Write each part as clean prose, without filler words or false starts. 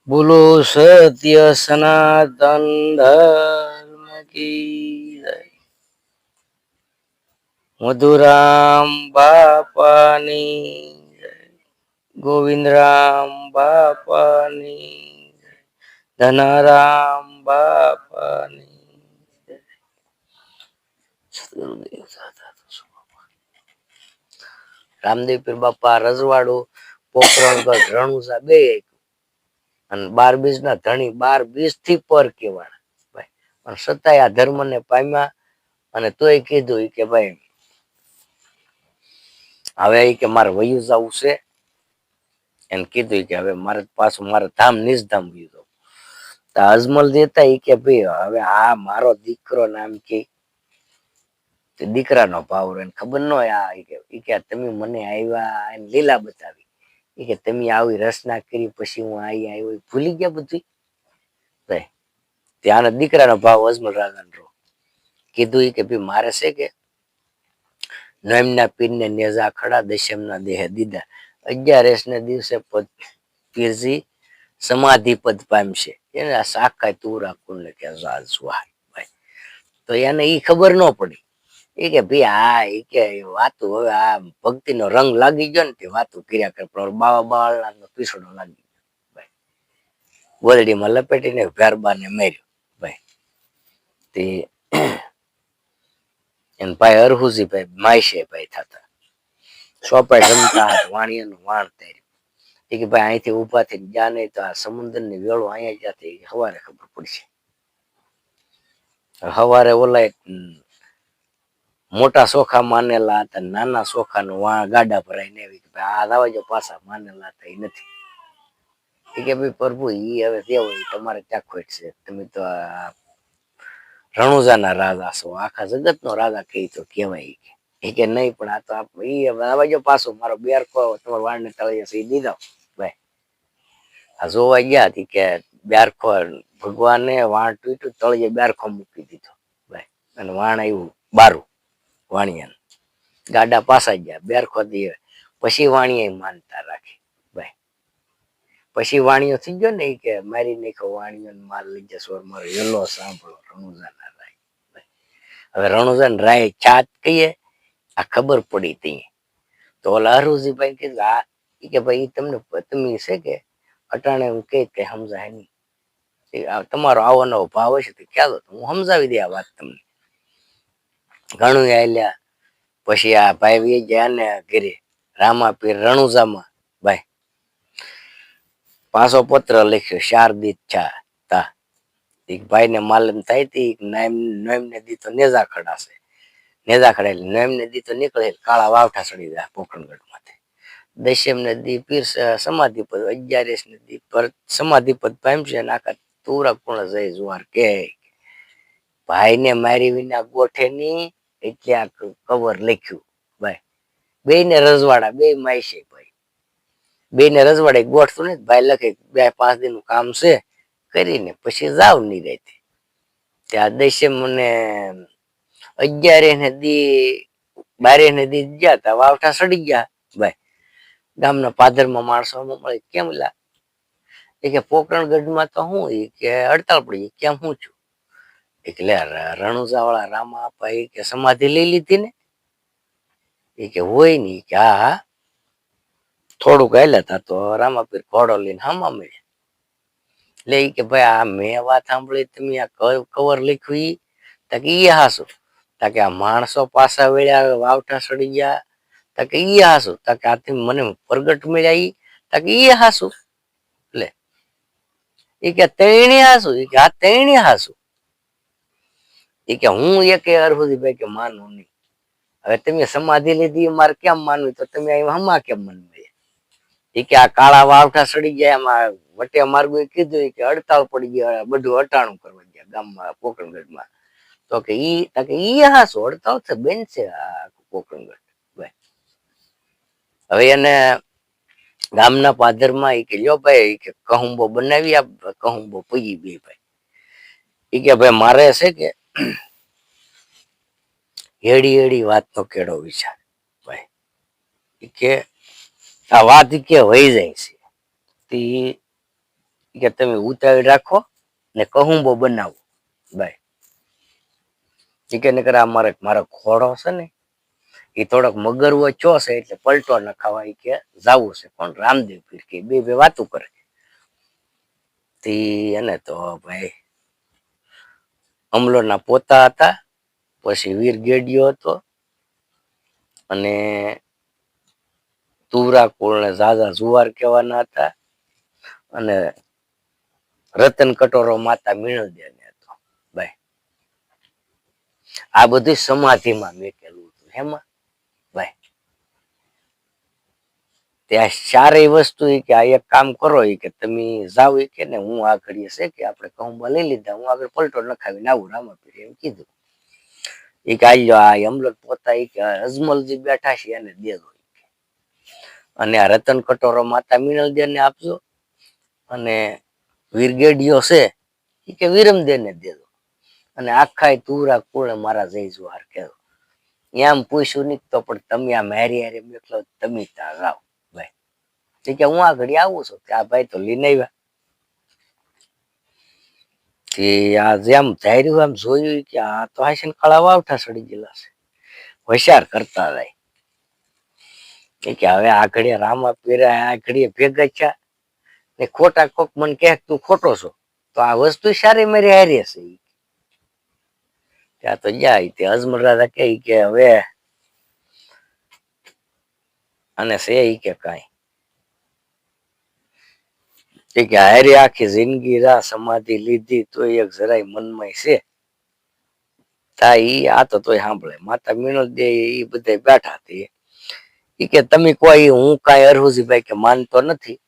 બોલો સત્ય સનાતન ધર્મ કી જય. મધુરામ બાપાની જય. ગોવિંદરામ બાપાની જય. ધનારામ બાપાની જય. સદગુરુદેવ દાદા તો શું. રામદેવ પીર બાપા રજવાડું પોખરણગઢ રણુજા બે અને 12 ના ધણી 12 થી પર કેવાય ભાઈ. પણ છતાંય આ ધર્મ ને પામ્યા અને તોય કીધું કે ભાઈ હવે કે મારે વયું જવું છે. એને કીધું કે હવે મારે પાછું મારે ધામ નિજધામ વયું જવું. તો અજમલ દેતા કે ભાઈ હવે આ મારો દીકરો નામ કે દીકરાનો ભાવ એને ખબર ન હોય. આ કે તમે મને આવ્યા લીલા બતાવી કે તમે આવી રચના કરી પછી હું આવ્યો ભૂલી ગયા બધું. ત્યાં દીકરાનો ભાવ અજમલ રાજા નો કીધું કે ભાઈ મારે છે કે નોમના પીરને નેજા ખડા દશમના દેહ દીધા 11 ને દિવસે પીરજી સમાધિ પદ પામશે એને આ સાકાય તુરા કુલ કે ભાઈ. તો એને ઈ ખબર ન પડી કે ભાઈ આ કે વાતું હવે આ ભક્તિ નો રંગ લાગી ગયો ને તે વાતું કર્યા કરે પણ બાવા બાળા પીસડો લાગી ગયો ભાઈ. ગોદડીમાં લપેટીને ભેરબાને માર્યો ભાઈ. તે એને ભાઈ અરહુજી ભાઈ માયશે ભાઈ થતા સોપાઈ રમતા વાણિયાનું વાણ તર્યું કે ભાઈ અહીંથી ઉભા થઈને જ્યાં નહીં તો આ સમુદ્ર ની વેળો અહીંયા જ્યાંથી સવારે ખબર પડશે. સવારે ઓલા મોટા સોખા માનેલા હતા નાના સોખા નું ગાડા ભરાઈને આવી આ લાવજો પાછા માનેલા હતા એ નથી. કે ભાઈ પ્રભુ ઈ હવે દેવો તમારે ત્યાં ખોટ છે. તમે તો રણુજાના રાજા છો આખા જગત નો રાજા કહી તો કેવાય કે નહીં પણ આ તો બાજુ પાછો મારો બેરખો તમારા વાળને તળિયે સહી દીધો ભાઈ. આ જોવા ગયા હતી કે બેરખો ભગવાને વાણ તૂટ્યું તળિયે બેરખો મૂકી દીધો ભાઈ અને વાણ આવ્યું બારું વાણિયા ગાડા પાસા ગયા બેરખો દે પછી વાણિયા માનતા રાખી ભાઈ. પછી વાણિયો થઈ ગયો ને કે મારી નાખો વાણિયો માલ લઈ જશો મારો યલો સાંભળો રણુજાના રાય. હવે રણુજાન રાય છાત કહીએ આ ખબર પડી તી તો ઓલા અરુજીભાઈ કીધું આ કે ભાઈ તમને તમે છે કે અટાણે હું કઈ સમજાય નહીં તમારો આવો નવો ભાવ હશે તો ખ્યાલ હું સમજાવી દે આ વાત તમને. ઘણું આલ્યા પછી આ ભાઈ ગયા ને ઘરે રામાપીર રણુજામાં ભાઈ પાછો પત્ર લખ્યો શારદી છા તા ભાઈ ને માલમ થાય તી નોમ ને દી તો નેજા ખડાશે નેજા ખડે નોમ ને દી તો નીકળે કાળા વાવઠા ચડી જાય પોખરણગઢ માંથી. દશમ ને દી પીર સમાધિ પદ 11 ને દી પર સમાધિ પદ પામશે આખા તુરા પૂર્ણ જય જુવાર કે ભાઈ ને મારી વિના ગોઠે ની એટલે આ કવર લખ્યું ભાઈ. બે ને રજવાડા બે માયશે ભાઈ બે ને રજવાડે ગોઠતું ને ભાઈ લખે 2-5 દિન નું કામ છે કરીને પછી જાવ ની રહેતી. ત્યાં દશમ ને 11 ને દી 12 ને દી ગયા તા વાવઠા સડી ગયા ભાઈ. ગામના પાદરમાં માણસો મળે કેમ લા કે પોકરણગઢમાં તો હું કે હડતાલ પડી કેમ હું છું એટલે રણુજા વાળા રામા આપા કે સમાધિ લઈ લીધી ને કે હોય નઈ કે હા થોડુંક હાલ્યા તા તો રામાપીર ઘોડો લઈને હામા મળ્યા. એટલે કે ભાઈ આ મેં વાત સાંભળી તમે આ કવર લખ્યું તાકે ઈ હાસુ તાકે આ માણસો પાછા વળ્યા વાવઠા સડી ગયા તાકે ઈ હાસુ તાકે આથી મને પ્રગટ મળ્યા ઈ તાકે ઈ હાસુ. એટલે એ કે તૈણે હાસુ એ કે આ તૈણે હાસુ એ કે હું એક અરહુજીભાઈ કે માનું નહીં. હવે તમે સમાધિ લીધી મારે કેમ માનવી તો તમે હમા કેમ માનવી એ કે આ કાળા વાવઠા સડી ગયા એમાં વટે માર્ગો કીધું કે હડતાળ પડી ગયા બધું હટાણું કરવા ગયા ગામમાં પોકરણગઢમાં તો કે ઈ હાસુ હડતાળ છે બેન છે આ પોકરણગઢ ભાઈ. હવે એને ગામના પાદરમાં એ કે લ્યો ભાઈ કે કહુંબો બનાવી આપ કહુંબો પી બે ભાઈ. એ કે ભાઈ મારે છે કે એડી એડી વાતનો કેડો વિચાર ભાઈ કે આ વાત કે વહી જાય છે કે તમે ઉતાવળ રાખો ને કહુંબો બનાવો ભાઈ. એ કે નકર મારો ઘોડો છે ને એ થોડોક મગરવો ચો છે એટલે પલટો ન ખાવા કે જાવું છે પણ રામદેવ પીર કે બે વાતું કરે. એને તો ભાઈ અમલોના પોતા હતા, પછી વીર ગેડિયો હતો, અને તુરા કુળ ને ઝાઝા જુવાર કહેવાના હતા, અને રતન કટોરો માતા મીણોદે હતો ભાઈ. આ બધું સમાધિમાં મેકેલું હતું. હેમાં ભાઈ ત્યાં ચારેય વસ્તુ કે આ એક કામ કરો કે તમે જાઓ કે ને હું આ ઘડીએ છે કે આપણે કહુંબા લઈ લીધા, હું આગળ પલટો નખાવીને આવું રામાપીર એમ કીધું. એ કે આ અમલત પોતા કે અજમલજી બેઠા છે એને દેજો, અને આ રતન કટોરો માતા મીણલદે ને આપજો, અને વીરગેડિયો છે એ કે વીરમદે ને દેજો, અને આખા તુરા કુળે મારા જય જુહાર કહેજો. એમ પૂછ્યું નહીં તો પણ તમે આ મારી હારે બેઠો તમે ત્યાં જાઓ ભાઈ. કે હું આ ઘડી આવું છું કે આ ભાઈ તો લઈને આવ્યા. કે આ જેમ ધાર્યું એમ જોયું કે આ તો હાસીને કાળા વાવઠા સડી ગયેલા છે, હોશિયાર કરતા જાય. કે હવે આ ઘડીએ રામા પીરા આ ઘડીએ ભેગા થયા ને ખોટા કોક મને કહે તું ખોટો છો તો આ વસ્તુ સારી મારી હારી હશે. ત્યાં તો જાય તે અજમલ રાજા કે હવે અને છે કે કાંઈ કે હારી આખી જિંદગી રા સમાધિ લીધી તો એક જરાય મનમાં છે. તા ઈ આ તો તોય સાંભળે માતા મીણોદે એ બધા બેઠા હતી. કે તમે કોઈ હું કાંઈ અરહુજીભાઈ કે માનતો નથી.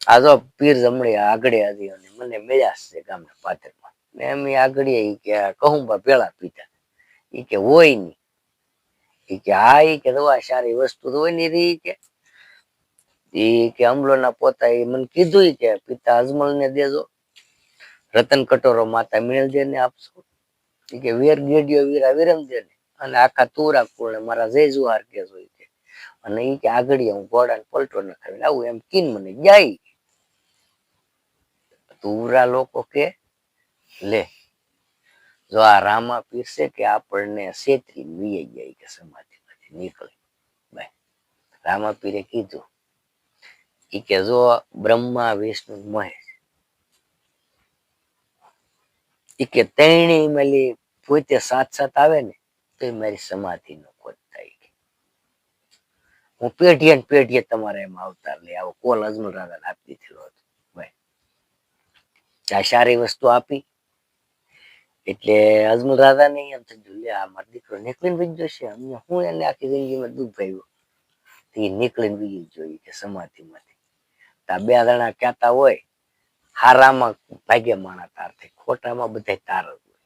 આ જો પીર જમણી આગળ હતી અને મને મેળાશ છે ગામના પાદરમાં ને એમ આગળ કે કહુંબા પેલા પીતા. એ કે હોય નઈ. એ કે હા એ કે દવા સારી વસ્તુ તો હોય ની રહી કે એ કે અમલોના પોતા એ મને કીધું કે પિતા અજમલ ને દેજો, રતન કટોરો માતા મીણલદે ને આપશો, કે વીર ગેડિયો વીરા વિરમદે ને, અને આખા તુરા કુળને મારા જય જુહાર કહેજો. અને એ કે આગળ હું ઘોડાને પલટો નખાવીને આવું એમ કીન મને જાય. તુરા લોકો કે લે જો આ રામા પીરસે કે આપણને છેતરી વી જાય કે સમાધિમાંથી નીકળી ભાઈ. રામા પીરે કીધું કે જો બ્રહ્મા વિષ્ણુ મહેશ કે તેણી મળી પોતે સાથ સાથ આવે ને તો મારી સમાધિ નો ખોટ થાય. હું પેઢીએ ને પેઢીએ તમારે એમાં અવતાર લઈ આવો કોલ અજમલ રાજા આપી દીધેલો હતો ભાઈ. આ સારી વસ્તુ આપી એટલે અજમલ રાજા ને એમ થયું લે આ મારો દીકરો નીકળીને વહી જશે, અમને હું એને આખી જિંદગીમાં દુઃખ ભાવ્યું એ નીકળીને વહી જોઈએ કે સમાધિમાંથી. આ બે જણા કહેતા હોય હારામાં ભાગ્ય માણા તાર થાય, ખોટામાં બધા તાર જ હોય.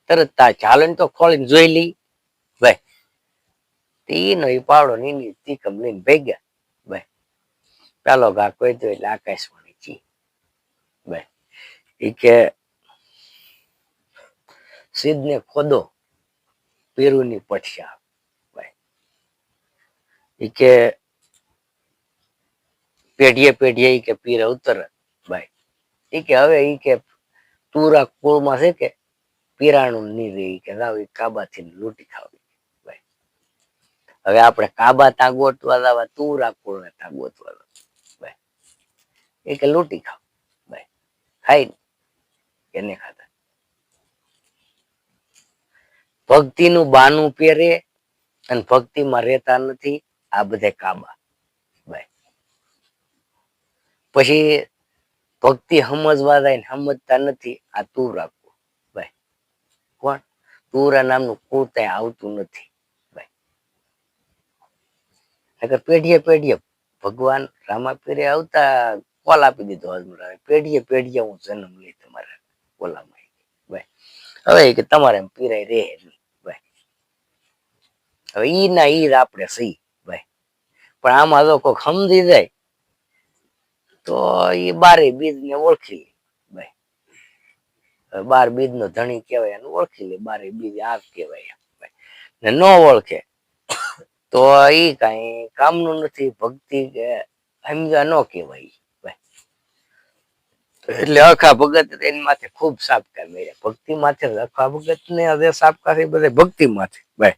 તરત તાર ચાલે તો ખોલીને જોઈ લઈ ભાઈ. નો એ પાવડો નીની તીકમ લઈને ભેગ્યા ભાઈ. પેલો ઘા કોઈ તો એટલે આકાશવાણી ચી ભાઈ. એ કે સિદ્ધ ને ખોદો પીરુની પઠિયા ભાઈ. એ કે પેઢીએ પેઢીએ કે પીર અવતર ભાઈ. એ કે હવે એ કે તુરા કુળમાં છે કે પીરાણું ની રે કે લાવ કાબાથી લૂંટી ખાવી ભાઈ. હવે આપણે કાબા ત્યાં ગોતવા લાવવા તુરા કુળ ને ત્યાં ગોતવા ભાઈ. એ કે લૂંટી ખાવ ભાઈ. ખાઈ એને ખાતા ભક્તિનું બાનું પહેરે અને ભક્તિમાં રહેતા નથી આ બધા કાબા ભાઈ. પછી ભક્તિ સમજવા જાય ને સમજતા નથી આ તુરા ભાઈ. કોણ તુરા નામનું કુળ ત્યાં આવતું નથી ભાઈ. પેઢીએ પેઢીએ ભગવાન રામાપીરે આવતા કોલ આપી દીધો અજમલ પેઢીએ પેઢીએ હું જન્મ લઈ તમારા ઓલામાં ભાઈ. હવે કે તમારે પીરાય રે ભાઈ. હવે ઈ ના ઈ આપણે સહી ભાઈ. પણ આમાં જો કોઈ સમજી જાય તો એ બારે બીજ ને ઓળખી લે ભાઈ. 12 બીજ નો ધણી કહેવાય એને ઓળખી લે, બારે બીજ આ કહેવાય ભાઈ. ને ન ઓળખે તો ઈ કઈ કામનું નથી. ભક્તિ કે સમજા ન કહેવાય ભાઈ. એટલે અખા ભગત એની માથે ખૂબ સાબકા મળ્યા ભક્તિ માથે અખા ભગત ને હવે સાબકા છે બધા ભક્તિ માથે ભાઈ